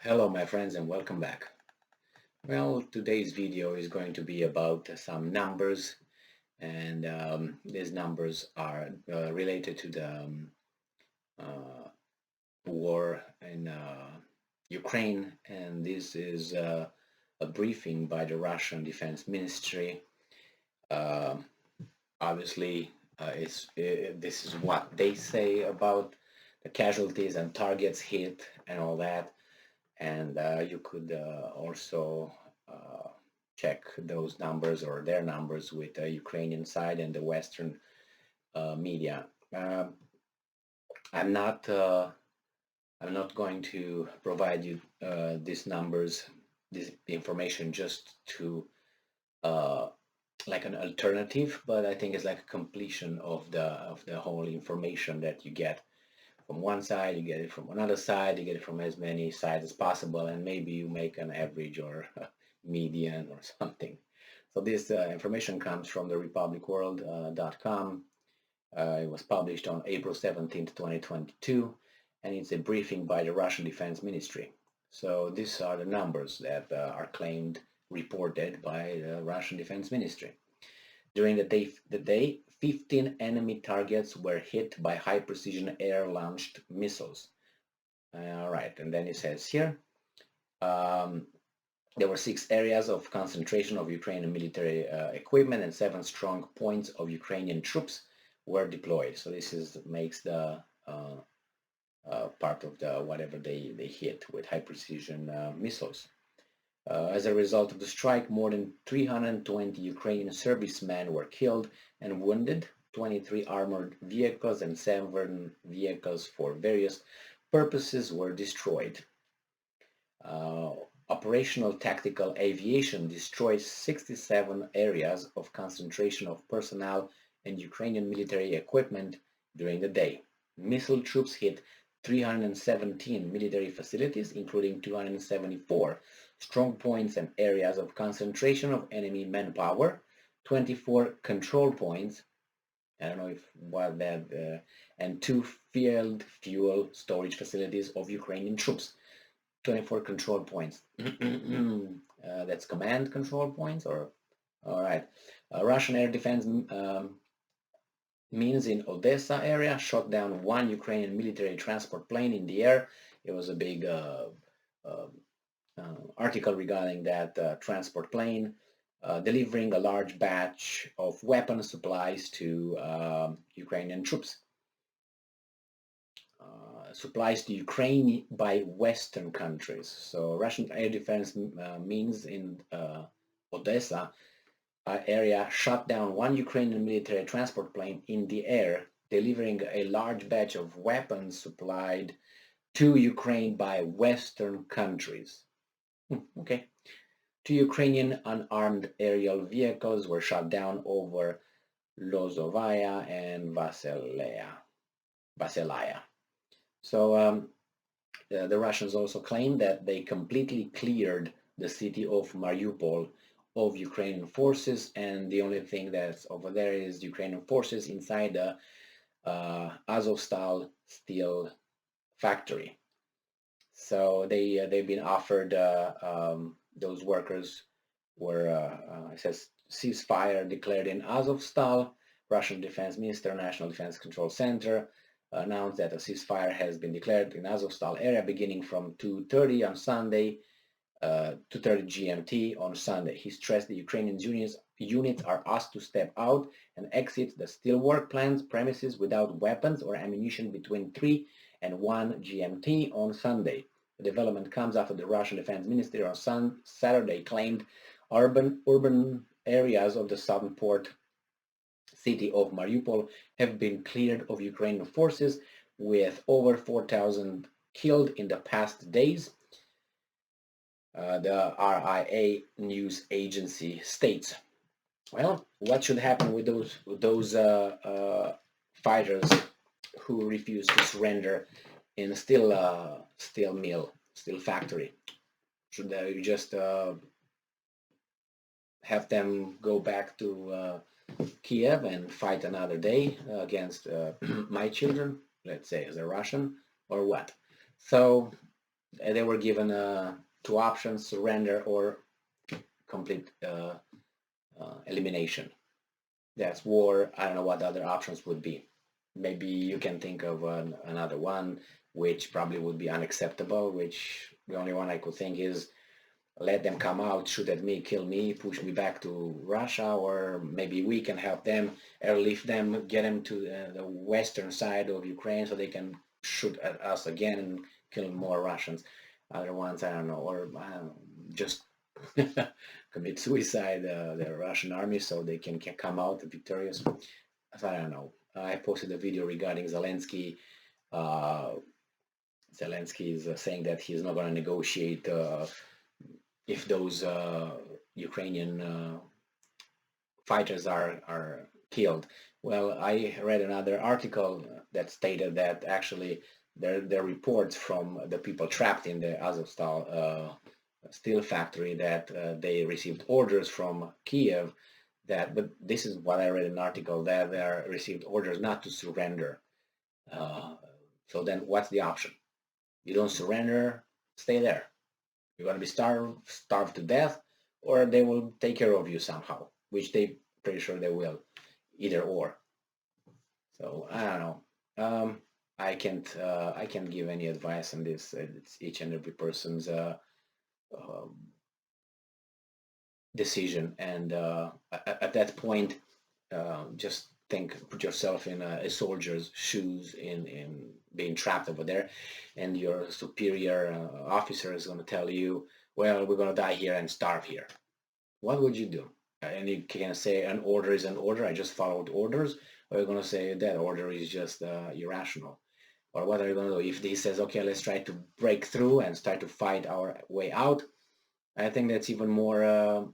Hello my friends and welcome back. Well, today's video is going to be about some numbers and these numbers are related to the uh, war in Ukraine, and this is a briefing by the Russian Defense Ministry. Uh, Obviously, this is what they say about the casualties and targets hit and all that. And you could also uh, check those numbers or their numbers with the Ukrainian side and the Western media. Um, I'm not I'm not going to provide you these numbers, this information just to uh, like an alternative, but I think it's like a completion of the whole information that you get from one side, you get it from another side, you get it from as many sides as possible, and maybe you make an average or a median or something. So this information comes from the republicworld.com. It was published on April 17th, 2022, and it's a briefing by the Russian Defense Ministry. So these are the numbers that are claimed, reported by the Russian Defense Ministry. During the day, 15 enemy targets were hit by high-precision air-launched missiles. All right, and then it says here, um, there were 6 areas of concentration of Ukrainian military equipment, and 7 strong points of Ukrainian troops were deployed. So this makes the part of the whatever they hit with high-precision missiles. As a result of the strike, more than 320 Ukrainian servicemen were killed and wounded. 23 armored vehicles and 7 vehicles for various purposes were destroyed. Uh, Operational tactical aviation destroyed 67 areas of concentration of personnel and Ukrainian military equipment during the day. Missile troops hit 317 military facilities, including 274 strong points and areas of concentration of enemy manpower, 24 control points, I don't know if what that, and 2 field fuel storage facilities of Ukrainian troops. 24 control points. That's command control points, or all right. Russian air defense means in Odessa area shot down 1 Ukrainian military transport plane in the air. It was a big uh, article regarding that transport plane delivering a large batch of weapon supplies to Ukrainian troops. Supplies to Ukraine by Western countries. So Russian air defense means in Odessa area shot down 1 Ukrainian military transport plane in the air, delivering a large batch of weapons supplied to Ukraine by Western countries. Okay. 2 Ukrainian unarmed aerial vehicles were shot down over Lozovaya and Vaselaya. So the Russians also claim that they completely cleared the city of Mariupol of Ukrainian forces, and the only thing that's over there is Ukrainian forces inside the Azovstal steel factory. So they've been offered those workers were it says ceasefire declared in Azovstal. Russian Defense Minister, National Defense Control Center announced that a ceasefire has been declared in Azovstal area beginning from 2:30 on Sunday, 2:30 GMT on Sunday. He stressed the Ukrainian units are asked to step out and exit the steelwork plant's premises without weapons or ammunition between 3 and 1 GMT on Sunday. The development comes after the Russian Defense Ministry on Saturday claimed urban areas of the southern port city of Mariupol have been cleared of Ukrainian forces, with over 4,000 killed in the past days. The RIA news agency states. Well, what should happen with those fighters who refuse to surrender in a steel mill, steel factory? Should you just have them go back to Kiev and fight another day against my children, let's say as a Russian, or what? So They were given two options: surrender or complete elimination. That's war. I don't know what other options would be. Maybe you can think of another one which probably would be unacceptable, which the only one I could think is let them come out, shoot at me, kill me, push me back to Russia, or maybe we can help them, airlift them, get them to the western side of Ukraine so they can shoot at us again and kill more Russians. Other ones, I don't know, or I don't know, just commit suicide, the Russian army, so they can come out victorious. So I don't know. I posted a video regarding Zelensky. Uh, Zelensky is saying that he's not going to negotiate if those Ukrainian fighters are killed. Well, I read another article that stated that actually there are reports from the people trapped in the Azovstal steel factory that they received orders from Kiev that, but this is what I read in an article, that they received orders not to surrender. Uh, so then what's the option? You don't surrender, stay there. You're going to be starved to death, or they will take care of you somehow, which they pretty sure they will, either or. So I don't know. I can't give any advice on this. It's each and every person's um, decision, and at that point, just put yourself in a soldier's shoes in being trapped over there, and your superior officer is going to tell you, well, we're going to die here and starve here. What would you do? And you can say an order is an order, I just followed orders, or you're going to say that order is just irrational. Or what are you going to do if he says, okay, let's try to break through and start to fight our way out? I think that's even more, I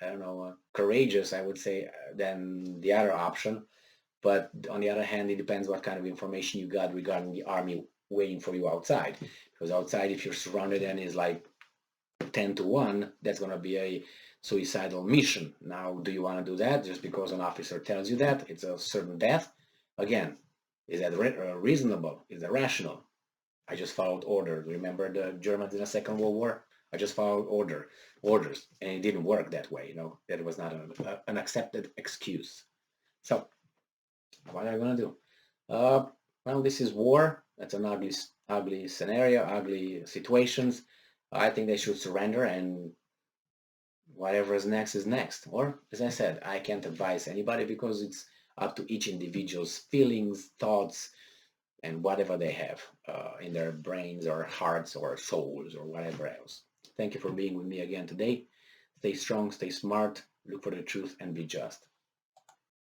don't know, courageous, I would say, than the other option. But on the other hand, it depends what kind of information you got regarding the army waiting for you outside. Because outside, if you're surrounded and it's like 10 to 1, that's going to be a suicidal mission. Now, do you want to do that just because an officer tells you that? It's a certain death. Again, is that reasonable? Is that rational? I just followed order. Remember the Germans in the Second World War? I just followed orders, and it didn't work that way. You know, that was not an accepted excuse. So, what are you gonna do? Well, this is war. That's an ugly scenario, ugly situations. I think they should surrender, and whatever is next is next. Or, as I said, I can't advise anybody because it's up to each individual's feelings, thoughts, and whatever they have in their brains or hearts or souls or whatever else. Thank you for being with me again today. Stay strong, stay smart, look for the truth, and be just.